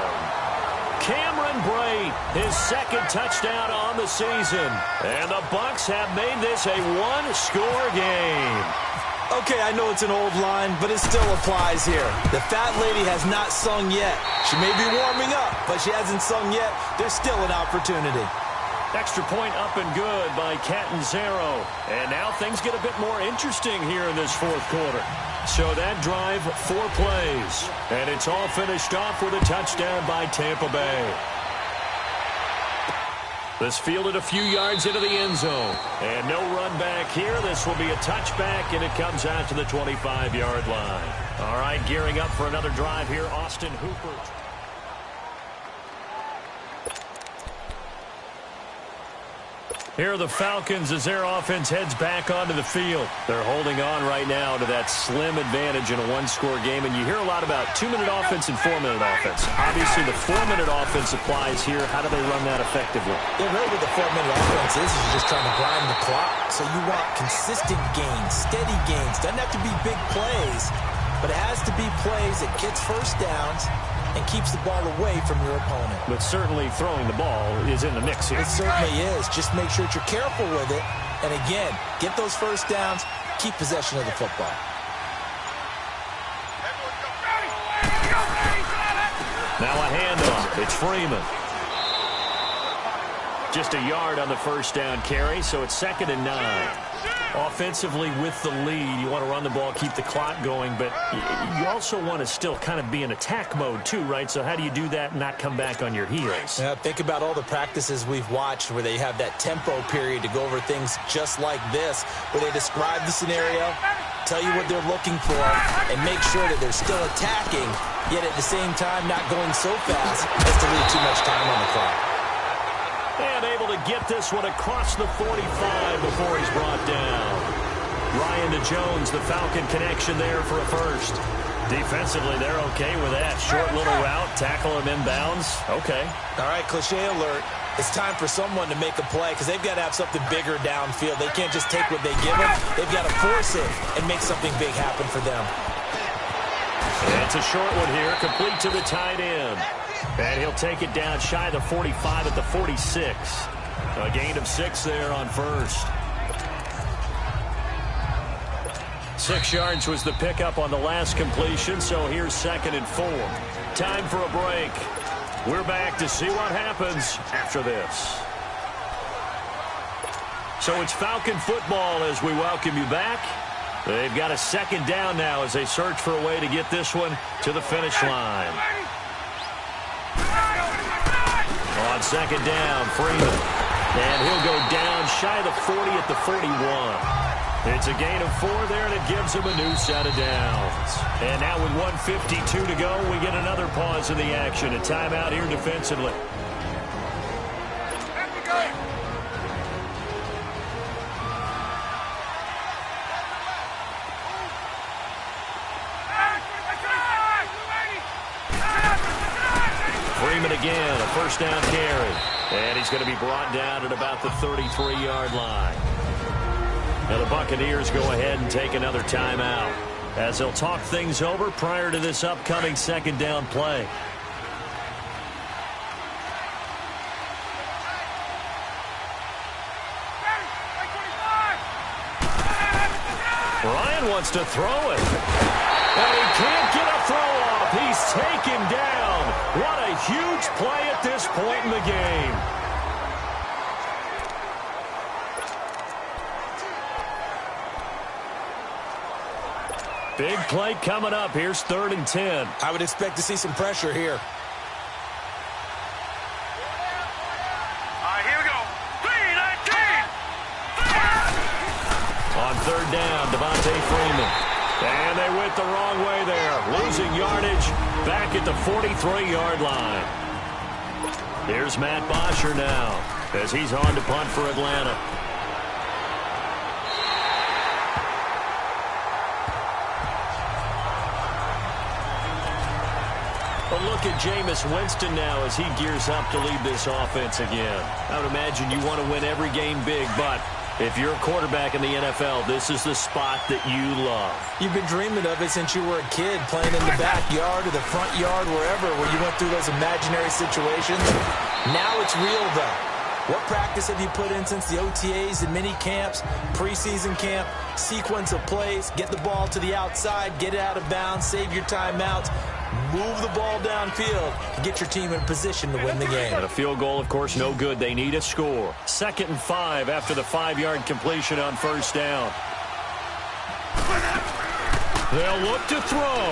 B: Cameron Brate, his second touchdown on the season. And the Bucs have made this a one-score game.
C: Okay, I know it's an old line, but it still applies here. The fat lady has not sung yet. She may be warming up, but she hasn't sung yet. There's still an opportunity.
B: Extra point up and good by Catanzaro. And now things get a bit more interesting here in this fourth quarter. So that drive, 4 plays. And it's all finished off with a touchdown by Tampa Bay. This fielded a few yards into the end zone. And no run back here. This will be a touchback, and it comes out to the 25-yard line. All right, gearing up for another drive here, Austin Hooper. Here are the Falcons as their offense heads back onto the field. They're holding on right now to that slim advantage in a one-score game, and you hear a lot about 2-minute offense and 4-minute offense. Obviously, the 4-minute offense applies here. How do they run that effectively?
C: Yeah, really what the 4-minute offense is you're just trying to grind the clock. So you want consistent gains, steady gains. Doesn't have to be big plays, but it has to be plays that gets first downs and keeps the ball away from your opponent.
B: But certainly throwing the ball is in the mix here.
C: It certainly is. Just make sure that you're careful with it. And again, get those first downs, keep possession of the football.
B: Now a handoff. It's Freeman. Just a yard on the first down carry, so it's 2nd and 9. Offensively with the lead, you want to run the ball, keep the clock going, but you also want to still kind of be in attack mode too, right? So how do you do that and not come back on your heels?
C: Yeah, think about all the practices we've watched where they have that tempo period to go over things just like this, where they describe the scenario, tell you what they're looking for, and make sure that they're still attacking, yet at the same time not going so fast as to leave too much time on the clock.
B: And able to get this one across the 45 before he's brought down. Ryan to Jones, the Falcon connection there for a first. Defensively, they're okay with that. Short little route, tackle him inbounds. Okay.
C: All right, cliche alert. It's time for someone to make a play because they've got to have something bigger downfield. They can't just take what they give them. They've got to force it and make something big happen for them.
B: And it's a short one here, complete to the tight end. And he'll take it down shy of the 45 at the 46. A gain of 6 there on first. 6 yards was the pickup on the last completion, so here's 2nd and 4. Time for a break. We're back to see what happens after this. So it's Falcon football as we welcome you back. They've got a 2nd down now as they search for a way to get this one to the finish line. On 2nd down, Freeman. And he'll go down shy of the 40 at the 41. It's a gain of 4 there, and it gives him a new set of downs. And now with 1:52 to go, we get another pause in the action. A timeout here defensively. Freeman again, a first down carry. And he's going to be brought down at about the 33-yard line. Now the Buccaneers go ahead and take another timeout as they'll talk things over prior to this upcoming 2nd down play. Ryan wants to throw it. And he can't get a throw off. He's taken down. What a huge play at this point in the game. Big play coming up. Here's 3rd and 10.
C: I would expect to see some pressure here.
A: Here we go. 3-19.
B: On 3rd down, Devontae Freeman. And they went the wrong way there. Losing yardage back at the 43-yard line. Here's Matt Bosher now as he's on to punt for Atlanta. But look at Jameis Winston now as he gears up to lead this offense again. I would imagine you want to win every game big, but if you're a quarterback in the NFL, this is the spot that you love.
C: You've been dreaming of it since you were a kid, playing in the backyard or the front yard, wherever, where you went through those imaginary situations. Now it's real, though. What practice have you put in since the OTAs and mini camps, preseason camp, sequence of plays, get the ball to the outside, get it out of bounds, save your timeouts, move the ball downfield, and get your team in position to win the game.
B: And a field goal, of course, no good. They need a score. 2nd and 5 after the 5-yard completion on first down. They'll look to throw.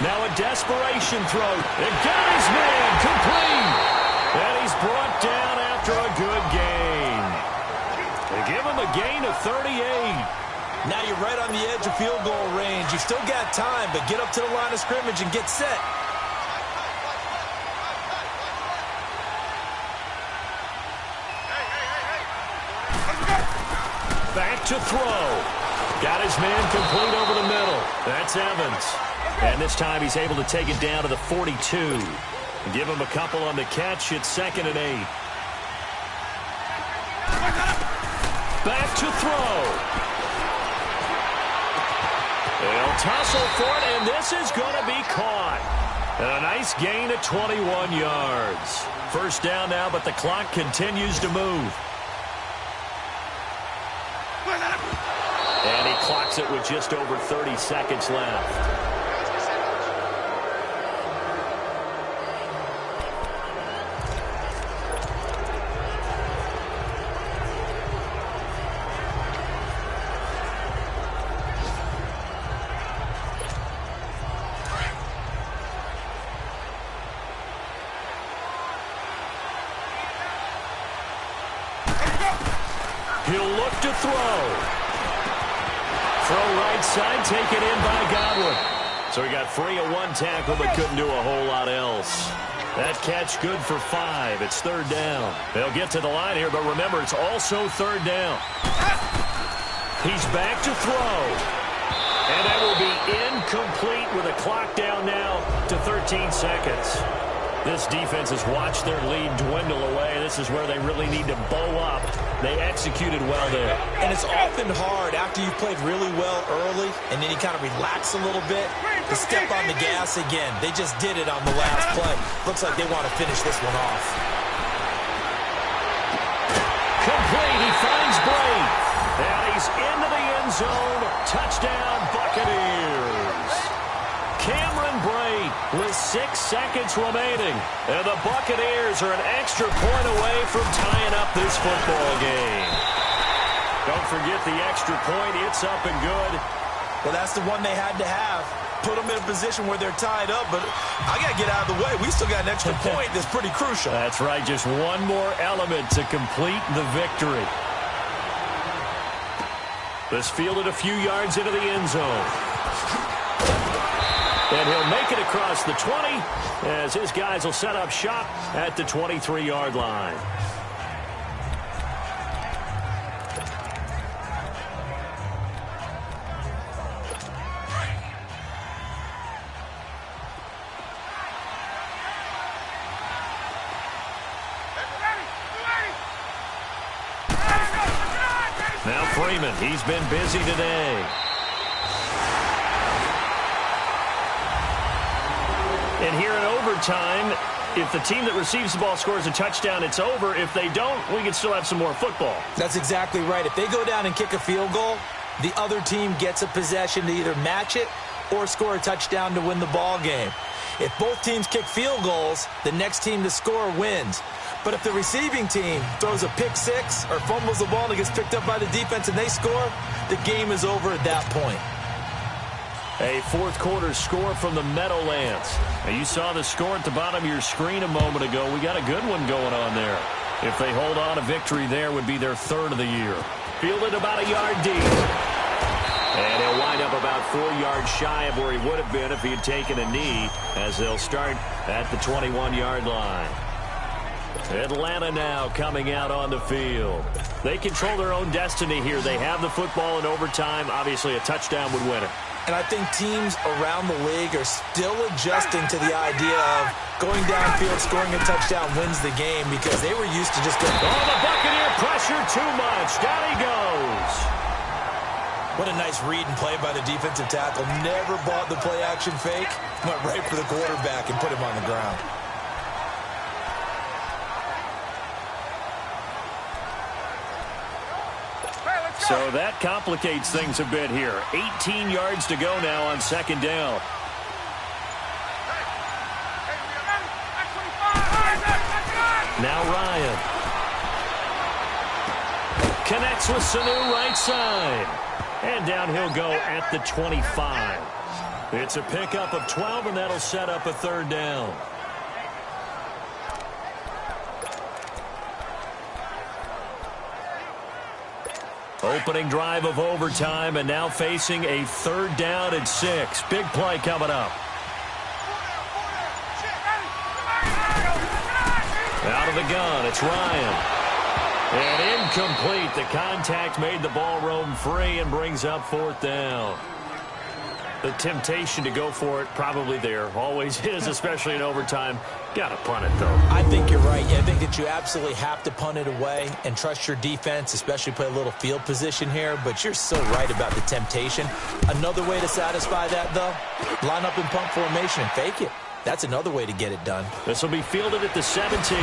B: Now a desperation throw. It got his man complete. And he's brought down after a good gain. They give him a gain of 38.
C: Now you're right on the edge of field goal range. You've still got time, but get up to the line of scrimmage and get set.
B: Back to throw. Got his man complete over the middle. That's Evans. And this time he's able to take it down to the 42. Give him a couple on the catch. It's 2nd and 8. Back to throw. They'll tussle for it, and this is going to be caught. And a nice gain of 21 yards. First down now, but the clock continues to move. And he clocks it with just over 30 seconds left. He'll look to throw. Throw right side, taken in by Godwin. So he got free of one tackle, but couldn't do a whole lot else. That catch good for 5. It's 3rd down. They'll get to the line here, but remember, it's also 3rd down. He's back to throw. And that will be incomplete with a clock down now to 13 seconds. This defense has watched their lead dwindle away. This is where they really need to bow up. They executed well there.
C: And it's often hard after you've played really well early and then you kind of relax a little bit to step on the gas again. They just did it on the last play. Looks like they want to finish this one off.
B: Complete. He finds Bray. And he's into the end zone. Touchdown, Buccaneers. Cameron Bray with 6 seconds remaining. And the Buccaneers are an extra point away from tying up this football game. Don't forget the extra point. It's up and good.
C: Well, that's the one they had to have. Put them in a position where they're tied up, but I got to get out of the way. We still got an extra point that's pretty crucial.
B: That's right. Just one more element to complete the victory. This fielded a few yards into the end zone. And he'll make it across the 20 as his guys will set up shop at the 23-yard line. Now Freeman, he's been busy today. And here in overtime, if the team that receives the ball scores a touchdown, it's over. If they don't, we can still have some more football.
C: That's exactly right. If they go down and kick a field goal, the other team gets a possession to either match it or score a touchdown to win the ball game. If both teams kick field goals, the next team to score wins. But if the receiving team throws a pick six or fumbles the ball and it gets picked up by the defense and they score, the game is over at that point.
B: A fourth quarter score from the Meadowlands. Now you saw the score at the bottom of your screen a moment ago. We got a good one going on there. If they hold on, a victory there would be their 3rd of the year. Fielded about a yard deep. And he'll wind up about 4 yards shy of where he would have been if he had taken a knee, as they'll start at the 21-yard line. Atlanta now coming out on the field. They control their own destiny here. They have the football in overtime. Obviously, a touchdown would win it.
C: And I think teams around the league are still adjusting to the idea of going downfield, scoring a touchdown wins the game because they were used to just going,
B: oh, the Buccaneer pressure too much. Down he goes.
C: What a nice read and play by the defensive tackle. Never bought the play-action fake. Went right for the quarterback and put him on the ground.
B: So that complicates things a bit here. 18 yards to go now on second down. Now Ryan. Connects with Sanu right side. And down he'll go at the 25. It's a pickup of 12, and that'll set up a third down. Opening drive of overtime, and now facing a third down and 6. Big play coming up. Out of the gun, it's Ryan. And incomplete. The contact made the ball roam free and brings up fourth down. The temptation to go for it probably there. Always is, especially in overtime. Got to punt it, though.
C: I think you're right. I think that you absolutely have to punt it away and trust your defense, especially play a little field position here. But you're so right about the temptation. Another way to satisfy that, though, line up in punt formation and fake it. That's another way to get it done.
B: This will be fielded at the 17.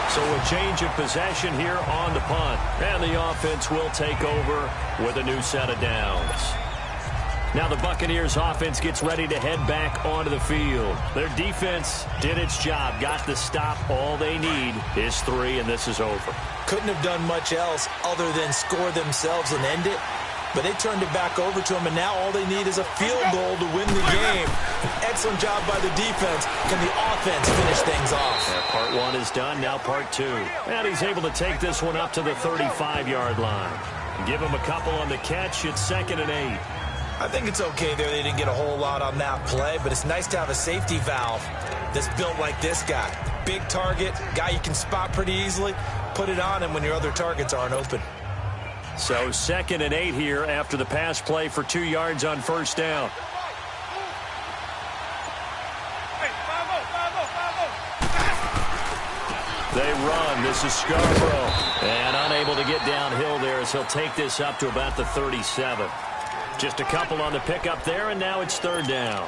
B: So a change of possession here on the punt. And the offense will take over with a new set of downs. Now the Buccaneers offense gets ready to head back onto the field. Their defense did its job, got the stop. All they need is 3, and this is over.
C: Couldn't have done much else other than score themselves and end it. But they turned it back over to them, and now all they need is a field goal to win the game. An excellent job by the defense. Can the offense finish things off?
B: Yeah, part 1 is done, now part 2. And he's able to take this one up to the 35-yard line. Give him a couple on the catch. It's 2nd and 8.
C: I think it's okay there. They didn't get a whole lot on that play, but it's nice to have a safety valve that's built like this guy. Big target, guy you can spot pretty easily. Put it on him when your other targets aren't open.
B: So 2nd and 8 here after the pass play for 2 yards on first down. They run. This is Scarborough. And unable to get downhill there as he'll take this up to about the 37. Just a couple on the pickup there, and now it's 3rd down.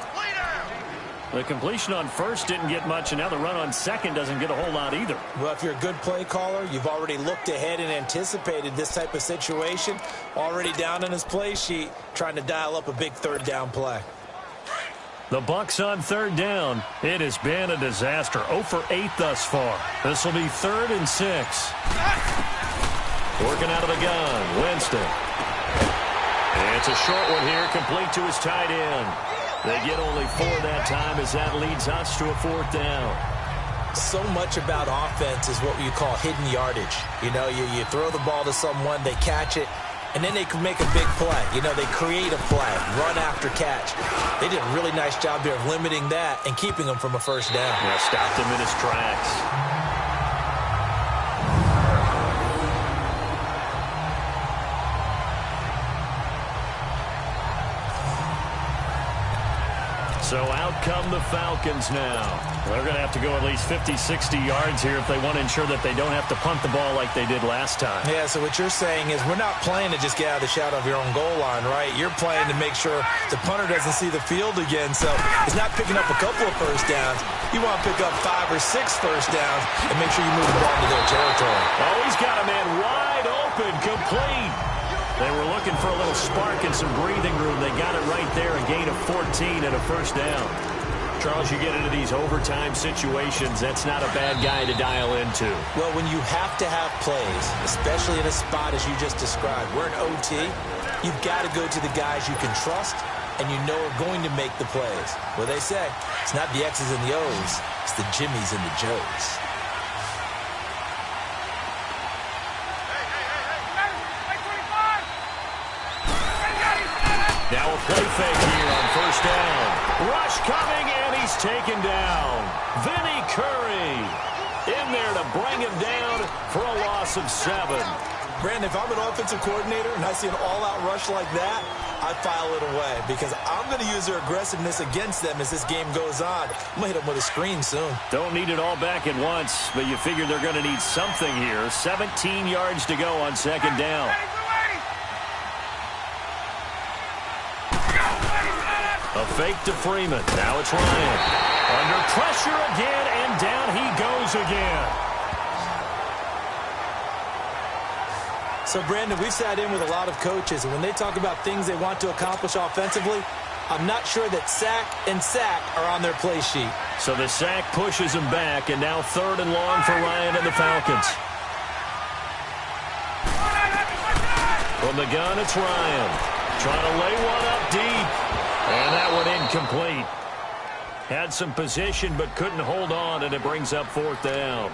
B: The completion on first didn't get much, and now the run on second doesn't get a whole lot either.
C: Well, if you're a good play caller, you've already looked ahead and anticipated this type of situation. Already down on his play sheet, trying to dial up a big 3rd down play.
B: The Bucs on 3rd down. It has been a disaster. 0 for 8 thus far. This will be 3rd and 6. Working out of the gun, Winston. And it's a short one here, complete to his tight end. They get only 4 that time as that leads us to a 4th down.
C: So much about offense is what you call hidden yardage. You know, you throw the ball to someone, they catch it, and then they can make a big play. You know, they create a play, run after catch. They did a really nice job there of limiting that and keeping him from a first down.
B: Yeah, stopped him in his tracks. So out come the Falcons now. They're going to have to go at least 50, 60 yards here if they want to ensure that they don't have to punt the ball like they did last time.
C: Yeah, so what you're saying is we're not playing to just get out of the shadow of your own goal line, right? You're playing to make sure the punter doesn't see the field again. So it's not picking up a couple of first downs. You want to pick up 5 or 6 first downs and make sure you move the ball into their territory.
B: Oh, he's got a man wide open, complete. They were looking for a little spark and some breathing room. They got it right there, a gain of 14 and a first down. Charles, you get into these overtime situations, that's not a bad guy to dial into.
C: Well, when you have to have plays, especially in a spot as you just described, we're in OT, you've got to go to the guys you can trust and you know are going to make the plays. Well, they say it's not the X's and the O's, it's the Jimmies and the Joes.
B: Now a play fake here on first down. Rush coming, and he's taken down. Vinny Curry in there to bring him down for a loss of 7.
C: Brandon, if I'm an offensive coordinator and I see an all-out rush like that, I file it away because I'm going to use their aggressiveness against them as this game goes on. I'm going to hit them with a screen soon.
B: Don't need it all back at once, but you figure they're going to need something here. 17 yards to go on second down. A fake to Freeman. Now it's Ryan. Under pressure again, and down he goes again.
C: So, Brandon, we've sat in with a lot of coaches, and when they talk about things they want to accomplish offensively, I'm not sure that sack and sack are on their play sheet.
B: So the sack pushes him back, and now 3rd and long for Ryan and the Falcons. From the gun, it's Ryan. Trying to lay one up deep. And that one incomplete. Had some position, but couldn't hold on, and it brings up 4th down.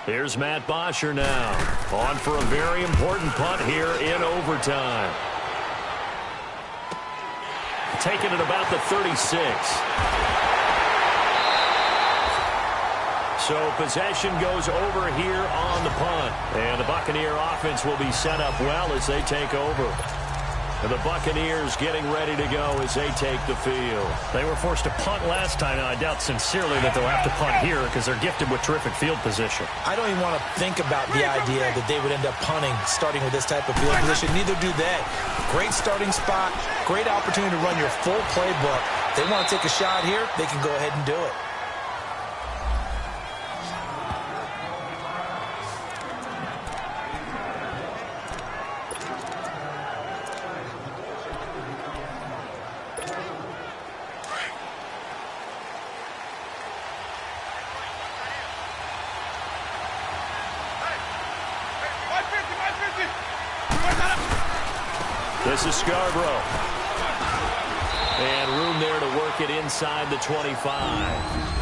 B: Here's Matt Bosher now. On for a very important punt here in overtime. Taking it about the 36. So possession goes over here on the punt. And the Buccaneer offense will be set up well as they take over. And the Buccaneers getting ready to go as they take the field.
E: They were forced to punt last time, and I doubt sincerely that they'll have to punt here because they're gifted with terrific field position.
C: I don't even want to think about the idea that they would end up punting starting with this type of field position. Neither do they. Great starting spot, great opportunity to run your full playbook. If they want to take a shot here, they can go ahead and do it.
B: This is Scarborough. And room there to work it inside the 25.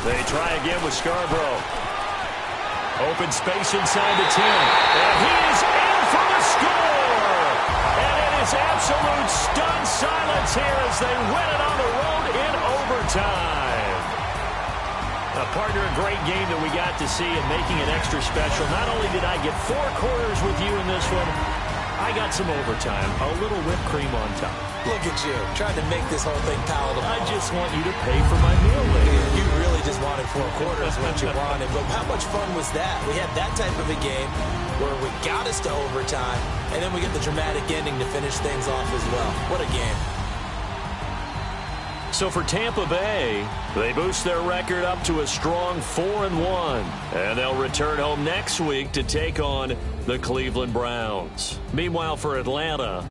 B: They try again with Scarborough. Open space inside the 10. And he is in for the score! And it is absolute stunned silence here as they win it on the road in overtime. Partner, a great game that we got to see and making it extra special. Not only did I get 4 quarters with you in this one, I got some overtime. A little whipped cream on top.
C: Look at you, trying to make this whole thing palatable.
B: I just want you to pay for my meal later.
C: You really just wanted 4 quarters, what you wanted. But how much fun was that? We had that type of a game where we got us to overtime, and then we get the dramatic ending to finish things off as well. What a game.
B: So for Tampa Bay, they boost their record up to a strong 4-1. And they'll return home next week to take on the Cleveland Browns. Meanwhile, for Atlanta,